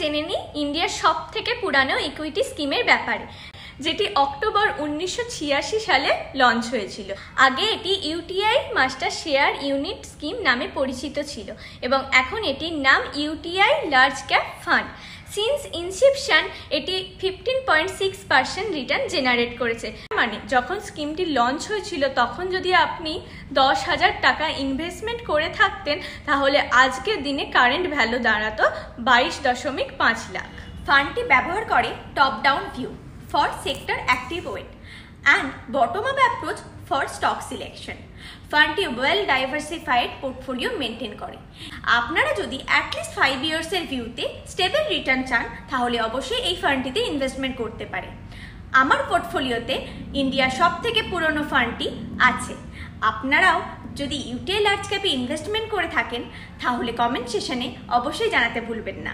জেনে নিই ইন্ডিয়ার সবথেকে পুরানো ইকুইটি স্কিমের ব্যাপারে, যেটি অক্টোবর 1986 সালে লঞ্চ হয়েছিল। আগে এটি UTI master share unit scheme নামে পরিচিত ছিল এবং এখন এটির নাম UTI large cap fund. Since Inception এটি 15.6% রিটার্ন জেনারেট করেছে। মানে যখন স্কিমটি লঞ্চ হয়েছিল তখন যদি আপনি 10,000 টাকা ইনভেস্টমেন্ট করে থাকতেন তাহলে আজকের দিনে কারেন্ট ভ্যালু দাঁড়াতো 22.5 লাখ। ফান্ডটি ব্যবহার করে top down view for sector active weight and bottom up approach for stock selection. ফান্ডটি ওয়েল ডাইভার্সিফাইড পোর্টফোলিও মেনটেন করে। আপনারা যদি অ্যাটলিস্ট 5 ইয়ার্সের ভিউতে স্টেবল রিটার্ন চান তাহলে অবশ্যই এই ফান্ডটিতে ইনভেস্টমেন্ট করতে পারেন। আমার পোর্টফোলিওতে ইন্ডিয়ার সবথেকে পুরনো ফান্ডটি আছে। আপনারাও যদি ইউটিআই লার্জ ক্যাপে ইনভেস্টমেন্ট করে থাকেন তাহলে কমেন্ট সেশনে অবশ্যই জানাতে ভুলবেন না।